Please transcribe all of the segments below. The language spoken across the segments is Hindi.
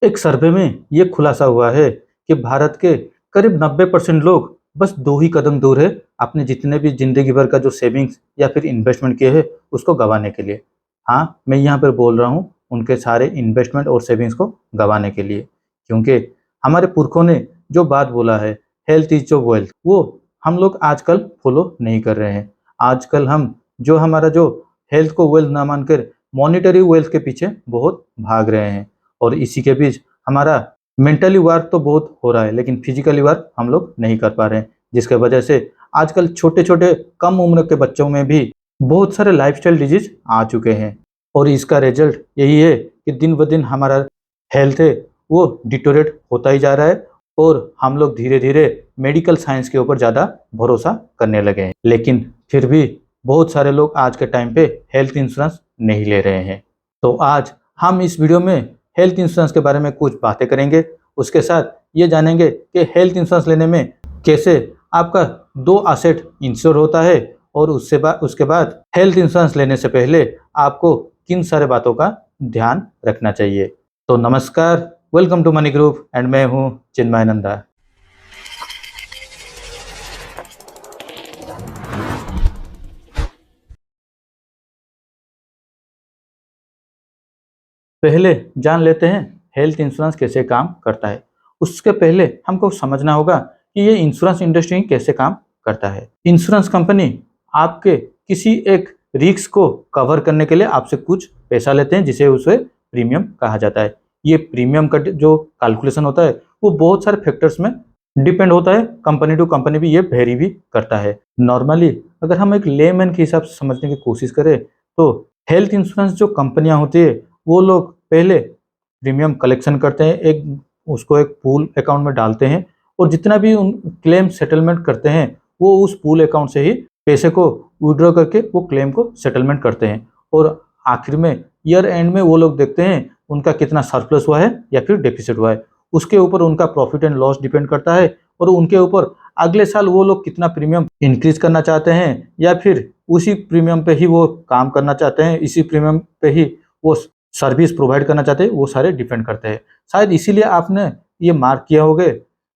एक सर्वे में ये खुलासा हुआ है कि भारत के करीब 90% लोग बस 2 ही कदम दूर है अपने जितने भी ज़िंदगी भर का जो सेविंग्स या फिर इन्वेस्टमेंट किए हैं, उसको गँवाने के लिए। हाँ, मैं यहाँ पर बोल रहा हूँ उनके सारे इन्वेस्टमेंट और सेविंग्स को गँवाने के लिए। क्योंकि हमारे पुरखों ने जो बात बोला है, हेल्थ इज़ जो वेल्थ, वो हम लोग आजकल फ़ॉलो नहीं कर रहे हैं। आजकल हम जो हमारा जो हेल्थ को वेल्थ ना मानकर मॉनेटरी वेल्थ के पीछे बहुत भाग रहे हैं और इसी के बीच हमारा मेंटली वर्क तो बहुत हो रहा है, लेकिन फिजिकली वर्क हम लोग नहीं कर पा रहे हैं, जिसके वजह से आजकल छोटे-छोटे कम उम्र के बच्चों में भी बहुत सारे लाइफस्टाइल डिजीज आ चुके हैं और इसका रिजल्ट यही है कि दिन ब दिन हमारा हेल्थ है वो डिटोरेट होता ही जा रहा है और हम लोग धीरे-धीरे मेडिकल साइंस के ऊपर ज़्यादा भरोसा करने लगे हैं। लेकिन फिर भी बहुत सारे लोग आज के टाइम पे हेल्थ इंश्योरेंस नहीं ले रहे हैं। तो आज हम इस वीडियो में हेल्थ इंश्योरेंस के बारे में कुछ बातें करेंगे। उसके साथ ये जानेंगे कि हेल्थ इंश्योरेंस लेने में कैसे आपका 2 असेट इंश्योर होता है और उसके बाद हेल्थ इंश्योरेंस लेने से पहले आपको किन सारे बातों का ध्यान रखना चाहिए। तो नमस्कार, welcome to Money Group and मैं हूँ चिन्मय नंदा। पहले जान लेते हैं हेल्थ इंश्योरेंस कैसे काम करता है। उसके पहले हमको समझना होगा कि ये इंश्योरेंस इंडस्ट्री कैसे काम करता है। इंश्योरेंस कंपनी आपके किसी एक रिस्क को कवर करने के लिए आपसे कुछ पैसा लेते हैं, जिसे उसे प्रीमियम कहा जाता है। ये प्रीमियम का जो कैलकुलेशन होता है वो बहुत सारे फैक्टर्स में डिपेंड होता है, कंपनी टू कंपनी भी ये वेरी भी करता है। नॉर्मली अगर हम एक लेमैन के हिसाब से समझने की कोशिश करें तो हेल्थ इंश्योरेंस जो कंपनियां होती है वो लोग पहले प्रीमियम कलेक्शन करते हैं, उसको एक पूल अकाउंट में डालते हैं और जितना भी उन क्लेम सेटलमेंट करते हैं वो उस पूल अकाउंट से ही पैसे को विड्रॉ करके वो क्लेम को सेटलमेंट करते हैं और आखिर में ईयर एंड में वो लोग देखते हैं उनका कितना सरप्लस हुआ है या फिर डेफिसिट हुआ है। उसके ऊपर उनका प्रॉफिट एंड लॉस डिपेंड करता है और उनके ऊपर अगले साल वो लोग कितना प्रीमियम इंक्रीज करना चाहते हैं या फिर उसी प्रीमियम पे ही वो काम करना चाहते हैं, इसी प्रीमियम पे ही वो सर्विस प्रोवाइड करना चाहते हैं, वो सारे डिपेंड करते हैं। शायद इसीलिए आपने ये मार्क किया होगा,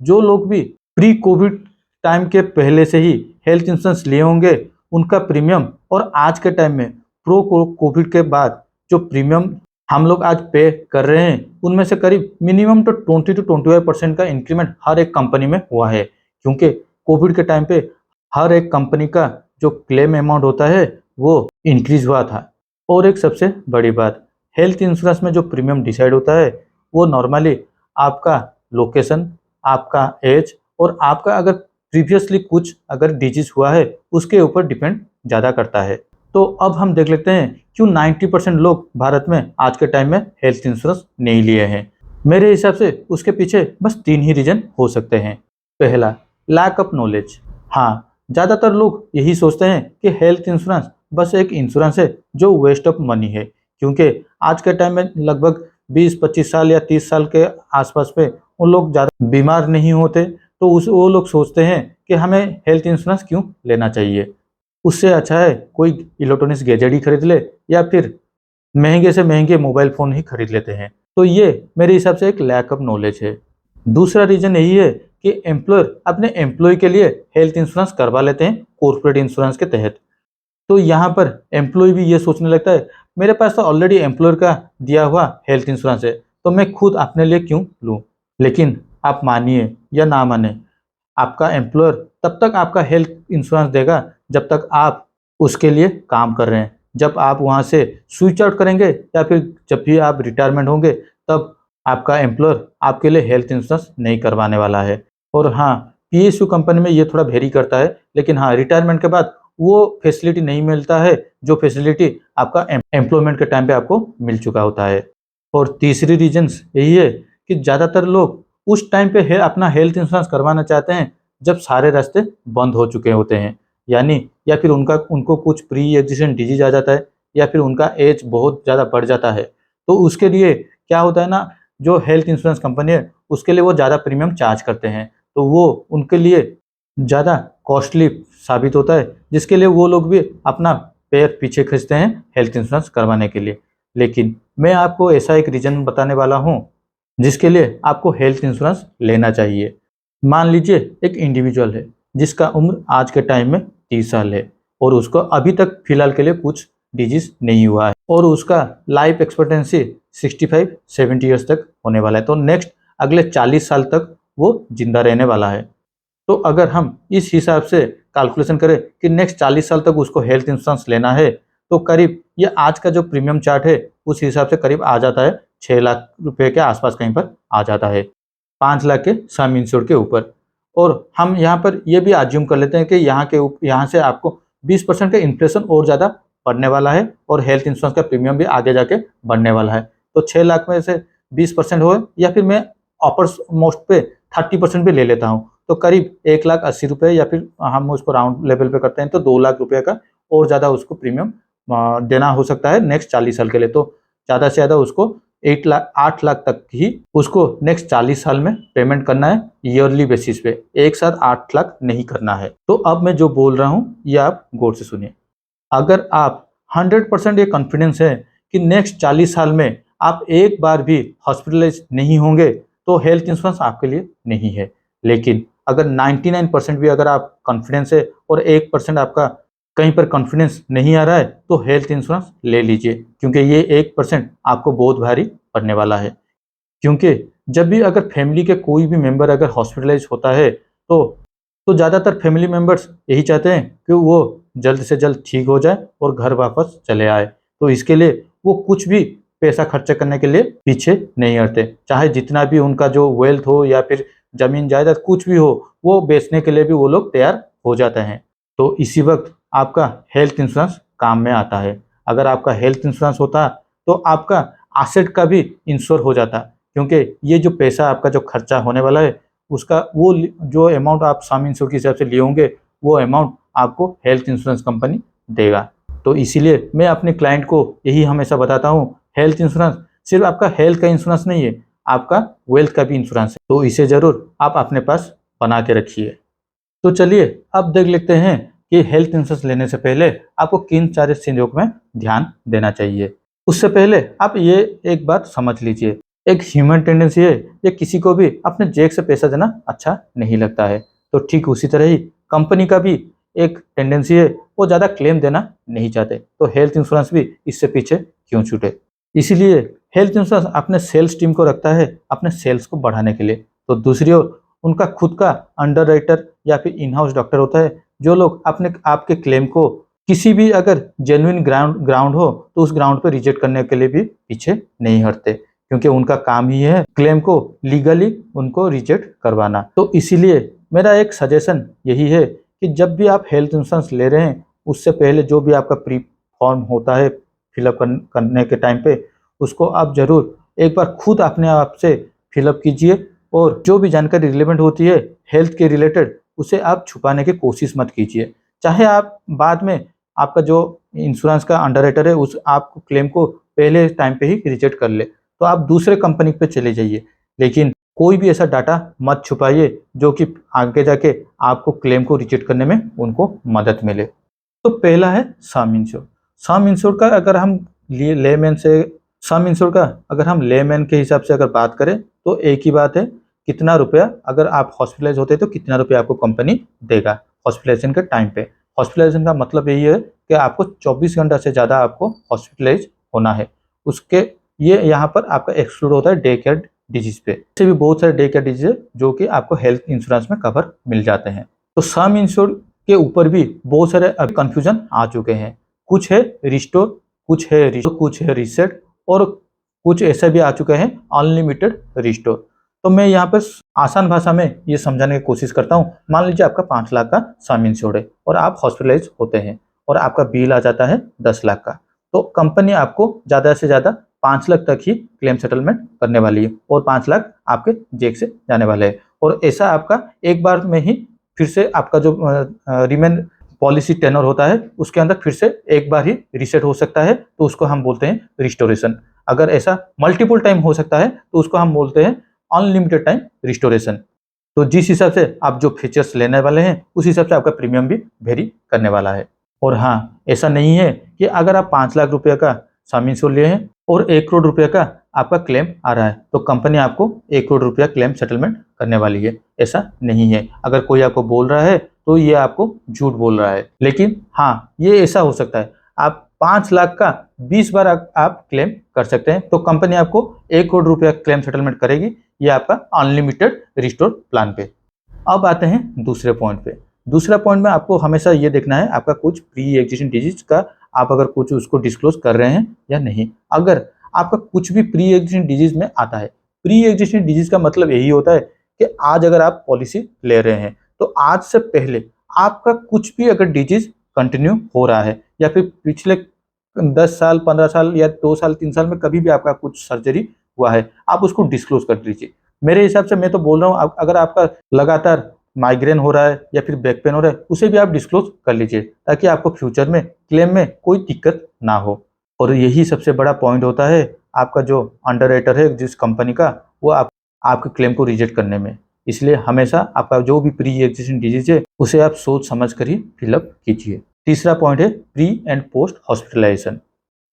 जो लोग भी प्री कोविड टाइम के पहले से ही हेल्थ इंश्योरेंस लिए होंगे, उनका प्रीमियम और आज के टाइम में प्रो कोविड के बाद जो प्रीमियम हम लोग आज पे कर रहे हैं, उनमें से करीब मिनिमम तो 20 to 25% का इंक्रीमेंट हर एक कंपनी में हुआ है। क्योंकि कोविड के टाइम पे हर एक कंपनी का जो क्लेम अमाउंट होता है वो इंक्रीज हुआ था। और एक सबसे बड़ी बात, हेल्थ इंश्योरेंस में जो प्रीमियम डिसाइड होता है वो नॉर्मली आपका लोकेशन, आपका एज और आपका अगर प्रीवियसली कुछ अगर डिजीज हुआ है उसके ऊपर डिपेंड ज़्यादा करता है। तो अब हम देख लेते हैं क्यों 90% लोग भारत में आज के टाइम में हेल्थ इंश्योरेंस नहीं लिए हैं। मेरे हिसाब से उसके पीछे बस 3 ही रीजन हो सकते हैं। पहला, लैक ऑफ नॉलेज। हाँ, ज़्यादातर लोग यही सोचते हैं कि हेल्थ इंश्योरेंस बस एक इंश्योरेंस है जो वेस्ट ऑफ मनी है, क्योंकि आज के टाइम में लगभग 20-25 साल या 30 साल के आसपास पे उन लोग ज़्यादा बीमार नहीं होते, तो वो लोग सोचते हैं कि हमें हेल्थ इंश्योरेंस क्यों लेना चाहिए। उससे अच्छा है कोई इलेक्ट्रॉनिक्स गैजेट ही खरीद ले या फिर महंगे से महंगे मोबाइल फ़ोन ही खरीद लेते हैं। तो ये मेरे हिसाब से एक लैक ऑफ नॉलेज है। दूसरा रीज़न यही है कि एम्प्लॉयर अपने एम्प्लॉय के लिए हेल्थ इंश्योरेंस करवा लेते हैं कॉर्पोरेट इंश्योरेंस के तहत। तो यहाँ पर एम्प्लॉय भी ये सोचने लगता है, मेरे पास तो ऑलरेडी एम्प्लॉयर का दिया हुआ हेल्थ इंश्योरेंस है, तो मैं खुद अपने लिए क्यों लूँ। लेकिन आप मानिए या ना माने, आपका एम्प्लॉयर तब तक आपका हेल्थ इंश्योरेंस देगा जब तक आप उसके लिए काम कर रहे हैं। जब आप वहाँ से स्विच आउट करेंगे या फिर जब भी आप रिटायरमेंट होंगे, तब आपका एम्प्लॉयर आपके लिए हेल्थ इंश्योरेंस नहीं करवाने वाला है। और हाँ, पीएसयू कंपनी में ये थोड़ा वेरी करता है, लेकिन हाँ, रिटायरमेंट के बाद वो फैसिलिटी नहीं मिलता है जो फैसिलिटी आपका एम्प्लॉयमेंट के टाइम पे आपको मिल चुका होता है। और तीसरी रीजन्स यही है कि ज़्यादातर लोग उस टाइम पे अपना हेल्थ इंश्योरेंस करवाना चाहते हैं जब सारे रास्ते बंद हो चुके होते हैं, यानी या फिर उनको कुछ प्री एग्जिस्टेंट डिजीज आ जाता है या फिर उनका एज बहुत ज़्यादा बढ़ जाता है। तो उसके लिए क्या होता है ना, जो हेल्थ इंश्योरेंस कंपनी है उसके लिए वो ज़्यादा प्रीमियम चार्ज करते हैं, तो वो उनके लिए ज़्यादा कॉस्टली साबित होता है, जिसके लिए वो लोग भी अपना पैर पीछे खींचते हैं हेल्थ इंश्योरेंस करवाने के लिए। लेकिन मैं आपको ऐसा एक रीज़न बताने वाला हूँ जिसके लिए आपको हेल्थ इंश्योरेंस लेना चाहिए। मान लीजिए एक इंडिविजुअल है जिसका उम्र आज के टाइम में 30 साल है और उसको अभी तक फिलहाल के लिए कुछ डिजीज नहीं हुआ है और उसका लाइफ एक्सपेक्टेंसी 65-70 ईयर्स तक होने वाला है। तो नेक्स्ट अगले 40 साल तक वो जिंदा रहने वाला है। तो अगर हम इस हिसाब से कैलकुलेशन करें कि नेक्स्ट 40 साल तक उसको हेल्थ इंश्योरेंस लेना है, तो करीब ये आज का जो प्रीमियम चार्ट है उस हिसाब से करीब आ जाता है 6 लाख रुपए के आसपास कहीं पर आ जाता है, 5 लाख के सम इंश्योर्ड के ऊपर। और हम यहाँ पर ये भी आज्यूम कर लेते हैं कि यहाँ से आपको 20% का इन्फ्लेशन और ज़्यादा बढ़ने वाला है और हेल्थ इंश्योरेंस का प्रीमियम भी आगे जाके बढ़ने वाला है। तो 6 लाख में से 20% हो, या फिर मैं अपर मोस्ट पे 30% भी ले लेता हूँ, तो करीब 1,80,000 रुपये, या फिर हम उसको राउंड लेवल पे करते हैं तो 2 लाख रुपये का और ज़्यादा उसको प्रीमियम देना हो सकता है नेक्स्ट 40 साल के लिए। तो ज़्यादा से ज़्यादा उसको 8 लाख तक ही उसको नेक्स्ट 40 साल में पेमेंट करना है ईयरली बेसिस पे, एक साथ 8 लाख नहीं करना है। तो अब मैं जो बोल रहा हूँ ये आप गौर से सुनिए। अगर आप 100% ये कॉन्फिडेंस है कि नेक्स्ट 40 साल में आप एक बार भी हॉस्पिटलाइज नहीं होंगे, तो हेल्थ इंश्योरेंस आपके लिए नहीं है। लेकिन अगर 99% भी अगर आप कॉन्फिडेंस है और 1% आपका कहीं पर कॉन्फिडेंस नहीं आ रहा है, तो हेल्थ इंश्योरेंस ले लीजिए, क्योंकि ये 1% आपको बहुत भारी पड़ने वाला है। क्योंकि जब भी अगर फैमिली के कोई भी मेंबर अगर हॉस्पिटलाइज होता है, तो ज़्यादातर फैमिली मेंबर्स यही चाहते हैं कि वो जल्द से जल्द ठीक हो जाए और घर वापस चले आए। तो इसके लिए वो कुछ भी पैसा खर्चा करने के लिए पीछे नहीं हटते, चाहे जितना भी उनका जो वेल्थ हो या फिर जमीन जायदाद कुछ भी हो, वो बेचने के लिए भी वो लोग तैयार हो जाते हैं। तो इसी वक्त आपका हेल्थ इंश्योरेंस काम में आता है। अगर आपका हेल्थ इंश्योरेंस होता तो आपका एसेट का भी इंश्योर हो जाता, क्योंकि ये जो पैसा आपका जो खर्चा होने वाला है उसका वो जो अमाउंट आप सम इंश्योर के हिसाब से लिए होंगे, वो अमाउंट आपको हेल्थ इंश्योरेंस कंपनी देगा। तो इसीलिए मैं अपने क्लाइंट को यही हमेशा बताता हूँ, हेल्थ इंश्योरेंस सिर्फ आपका हेल्थ का इंश्योरेंस नहीं है, आपका वेल्थ का भी इंश्योरेंस है। तो इसे जरूर आप अपने पास बना के रखिए। तो चलिए अब देख लेते हैं कि हेल्थ इंश्योरेंस लेने से पहले आपको किन सारे चीजों में ध्यान देना चाहिए। उससे पहले आप ये एक बात समझ लीजिए, एक ह्यूमन टेंडेंसी है, ये किसी को भी अपने जेब से पैसा देना अच्छा नहीं लगता है। तो ठीक उसी तरह ही कंपनी का भी एक टेंडेंसी है, वो ज़्यादा क्लेम देना नहीं चाहते। तो हेल्थ इंश्योरेंस भी इससे पीछे क्यों छूटे। इसीलिए हेल्थ इंश्योरेंस अपने सेल्स टीम को रखता है अपने सेल्स को बढ़ाने के लिए। तो दूसरी ओर उनका खुद का अंडर राइटर या फिर इन हाउस डॉक्टर होता है, जो लोग अपने आपके क्लेम को किसी भी अगर जेन्युइन ग्राउंड हो तो उस ग्राउंड पर रिजेक्ट करने के लिए भी पीछे नहीं हटते, क्योंकि उनका काम ही है क्लेम को लीगली उनको रिजेक्ट करवाना। तो इसीलिए मेरा एक सजेशन यही है कि जब भी आप हेल्थ इंश्योरेंस ले रहे हैं, उससे पहले जो भी आपका प्री फॉर्म होता है फिलअप करने के टाइम पे, उसको आप जरूर एक बार खुद अपने आप से फिलअप कीजिए, और जो भी जानकारी रिलेवेंट होती है हेल्थ के रिलेटेड उसे आप छुपाने की कोशिश मत कीजिए। चाहे आप बाद में आपका जो इंश्योरेंस का अंडरराइटर है उस आपको क्लेम को पहले टाइम पे ही रिजेक्ट कर ले, तो आप दूसरे कंपनी पे चले जाइए, लेकिन कोई भी ऐसा डाटा मत छुपाइए जो कि आगे जाके आपको क्लेम को रिजेक्ट करने में उनको मदद मिले। तो पहला है सम इंश्योर। सम इंश्योर का अगर हम लेमैन से सम इंश्योर का अगर हम लेमैन के हिसाब से अगर बात करें, तो एक ही बात है, कितना रुपया अगर आप हॉस्पिटलाइज होते हैं तो कितना रुपया आपको कंपनी देगा हॉस्पिटलाइजेशन के टाइम पे। हॉस्पिटलाइजेशन का मतलब यही है कि आपको 24 घंटा से ज़्यादा आपको हॉस्पिटलाइज होना है। उसके ये यहाँ पर आपका एक्सक्लूड होता है डे केयर डिजीज पे। ऐसे भी बहुत सारे डे केयर डिजीज है जो कि आपको हेल्थ इंश्योरेंस में कवर मिल जाते हैं। तो सम इंश्योर के ऊपर भी बहुत सारे कंफ्यूजन आ चुके हैं। कुछ है रिस्टोर, कुछ है रीसेट, और कुछ ऐसा भी आ चुका है अनलिमिटेड रिस्टोर। तो मैं यहाँ पर आसान भाषा में ये समझाने की कोशिश करता हूँ। मान लीजिए आपका 5 लाख का सम इंश्योर्ड है और आप हॉस्पिटलाइज होते हैं और आपका बिल आ जाता है 10 लाख का, तो कंपनी आपको ज़्यादा से ज़्यादा 5 लाख तक ही क्लेम सेटलमेंट करने वाली है और 5 लाख आपके जेब से जाने वाले हैं। और ऐसा आपका एक बार में ही फिर से आपका जो रिमेन पॉलिसी टेनर होता है उसके अंदर फिर से एक बार ही रीसेट हो सकता है, तो उसको हम बोलते हैं रिस्टोरेशन। अगर ऐसा मल्टीपल टाइम हो सकता है तो उसको हम बोलते हैं अनलिमिटेड टाइम रिस्टोरेशन। तो जिस हिसाब से आप जो फीचर्स लेने वाले हैं उस हिसाब से आपका प्रीमियम भी वेरी करने वाला है। और हाँ, ऐसा नहीं है कि अगर आप 5 लाख रुपये का सम इंश्योर लिए हैं और 1 करोड़ रुपये का आपका क्लेम आ रहा है तो कंपनी आपको 1 करोड़ रुपया क्लेम सेटलमेंट करने वाली है। ऐसा नहीं है, अगर कोई आपको बोल रहा है तो ये आपको झूठ बोल रहा है। लेकिन हाँ, ये ऐसा हो सकता है आप 5 लाख का 20 बार आप क्लेम कर सकते हैं तो कंपनी आपको 1 करोड़ रुपया क्लेम सेटलमेंट करेगी। ये आपका अनलिमिटेड रिस्टोर प्लान पे। अब आते हैं दूसरे पॉइंट पे। दूसरा पॉइंट में आपको हमेशा ये देखना है आपका कुछ प्री एग्जिस्टिंग डिजीज का आप अगर कुछ उसको डिस्क्लोज कर रहे हैं या नहीं। अगर आपका कुछ भी प्री एग्जिस्टिंग डिजीज में आता है, प्री एग्जिस्टिंग डिजीज का मतलब यही होता है कि आज अगर आप पॉलिसी ले रहे हैं तो आज से पहले आपका कुछ भी अगर डिजीज कंटिन्यू हो रहा है या फिर पिछले 10 साल 15 साल या 2 साल 3 साल में कभी भी आपका कुछ सर्जरी हुआ है, आप उसको डिस्क्लोज कर दीजिए। मेरे हिसाब से मैं तो बोल रहा हूँ अगर आपका लगातार माइग्रेन हो रहा है या फिर बैक पेन हो रहा है उसे भी आप डिस्क्लोज कर लीजिए ताकि आपको फ्यूचर में क्लेम में कोई दिक्कत ना हो। और यही सबसे बड़ा पॉइंट होता है आपका जो अंडरराइटर है जिस कंपनी का, वो आपके क्लेम को रिजेक्ट करने में। इसलिए हमेशा आपका जो भी प्री एग्जिस्टिंग डिजीज है उसे आप सोच समझ कर ही फिलअप कीजिए। तीसरा पॉइंट है pre and post hospitalization.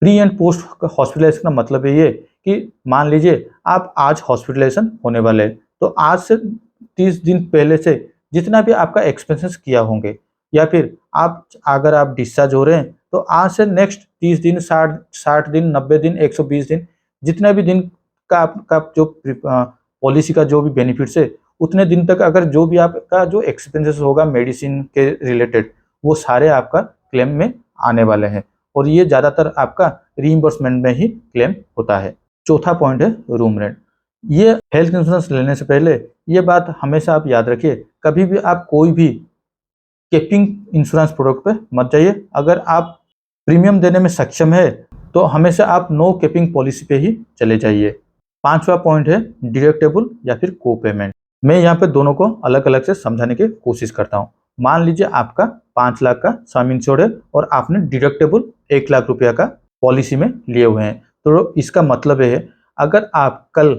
Pre and post hospitalization का मतलब है ये कि मान लीजिए आप आज हॉस्पिटलाइजेशन होने वाले हैं तो आज से 30 दिन पहले से जितना भी आपका एक्सपेंसेस किया होंगे या फिर अगर आप डिस्चार्ज हो रहे हैं तो आज से नेक्स्ट 30 दिन 60 दिन 90 दिन 120 दिन जितना भी दिन का आपका जो पॉलिसी का जो भी बेनिफिट्स है उतने दिन तक अगर जो भी आपका जो एक्सपेंसेस होगा मेडिसिन के रिलेटेड वो सारे आपका क्लेम में आने वाले हैं और ये ज़्यादातर आपका रीइंबर्समेंट में ही क्लेम होता है। चौथा पॉइंट है रूम रेंट। ये हेल्थ इंश्योरेंस लेने से पहले ये बात हमेशा आप याद रखिए, कभी भी आप कोई भी कैपिंग इंश्योरेंस प्रोडक्ट पे मत जाइए। अगर आप प्रीमियम देने में सक्षम है तो हमेशा आप नो कैपिंग पॉलिसी पे ही चले जाइए। पांचवा पॉइंट है डिडक्टेबल या फिर को पेमेंट। मैं यहाँ पे दोनों को अलग अलग से समझाने की कोशिश करता हूँ। मान लीजिए आपका 5 लाख का सम इंश्योर्ड है और आपने डिडक्टेबल 1 लाख रुपया का पॉलिसी में लिए हुए हैं तो इसका मतलब है अगर आप कल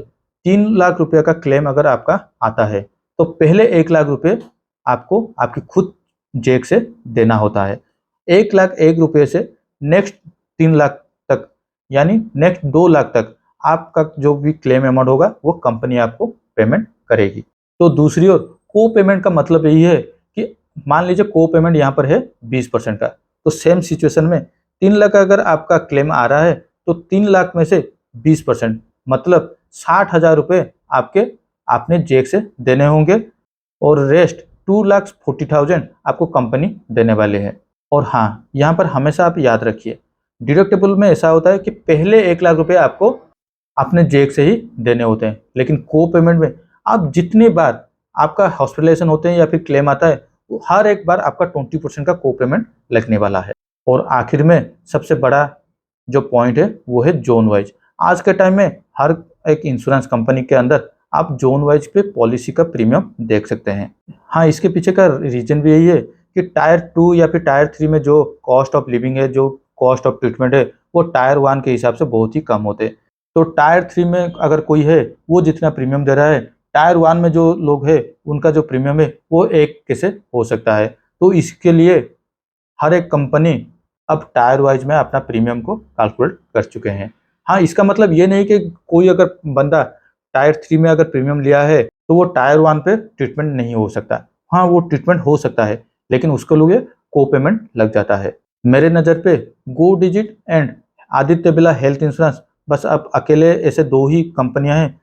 3 लाख रुपया का क्लेम अगर आपका आता है तो पहले 1 लाख रुपये आपको आपकी खुद जेब से देना होता है। 1 लाख 1 रुपये से नेक्स्ट 3 लाख तक यानी नेक्स्ट 2 लाख तक आपका जो भी क्लेम अमाउंट होगा वो कंपनी आपको पेमेंट करेगी। तो दूसरी ओर को पेमेंट का मतलब यही है कि मान लीजिए को पेमेंट यहाँ पर है 20% का, तो सेम सिचुएशन में 3 लाख अगर आपका क्लेम आ रहा है तो 3 लाख में से 20% मतलब 60,000 रुपये आपने जेब से देने होंगे और रेस्ट 2,40,000 आपको कंपनी देने वाले हैं। और हाँ, यहाँ पर हमेशा आप याद रखिए डिडक्टेबल में ऐसा होता है कि पहले 1 लाख रुपये आपको अपने जेब से ही देने होते हैं, लेकिन को पेमेंट में आप जितनी बार आपका हॉस्पिटलाइजेशन होते हैं या फिर क्लेम आता है तो हर एक बार आपका 20% का को पेमेंट लगने वाला है। और आखिर में सबसे बड़ा जो पॉइंट है वो है जोन वाइज। आज के टाइम में हर एक इंश्योरेंस कंपनी के अंदर आप जोन वाइज पे पॉलिसी का प्रीमियम देख सकते हैं। हाँ, इसके पीछे का रीजन भी यही है कि टायर 2 या फिर टायर 3 में जो कॉस्ट ऑफ लिविंग है, जो कॉस्ट ऑफ ट्रीटमेंट है, वो टायर 1 के हिसाब से बहुत ही कम होते हैं। तो टायर 3 में अगर कोई है वो जितना प्रीमियम दे रहा है, टायर 1 में जो लोग हैं उनका जो प्रीमियम है वो 1 कैसे हो सकता है। तो इसके लिए हर एक कंपनी अब टायर वाइज में अपना प्रीमियम को कैलकुलेट कर चुके हैं। हाँ, इसका मतलब ये नहीं कि कोई अगर बंदा टायर 3 में अगर प्रीमियम लिया है तो वो टायर 1 पे ट्रीटमेंट नहीं हो सकता। हाँ, वो ट्रीटमेंट हो सकता है लेकिन उसके लिए को पेमेंट लग जाता है। मेरे नज़र पे go digit and Aditya Birla health insurance बस अब अकेले ऐसे 2 ही कंपनियां हैं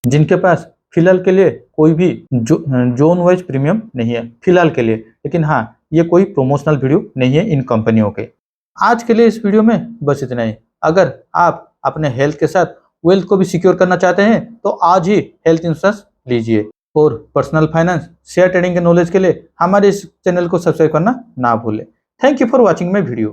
जिनके पास फिलहाल के लिए कोई भी जोन वाइज प्रीमियम नहीं है फिलहाल के लिए। लेकिन हाँ, ये कोई प्रमोशनल वीडियो नहीं है इन कंपनियों के। आज के लिए इस वीडियो में बस इतना ही। अगर आप अपने हेल्थ के साथ वेल्थ को भी सिक्योर करना चाहते हैं तो आज ही हेल्थ इंश्योरेंस लीजिए। और पर्सनल फाइनेंस शेयर ट्रेडिंग के नॉलेज के लिए हमारे इस चैनल को सब्सक्राइब करना ना भूलें। Thank you for watching my video.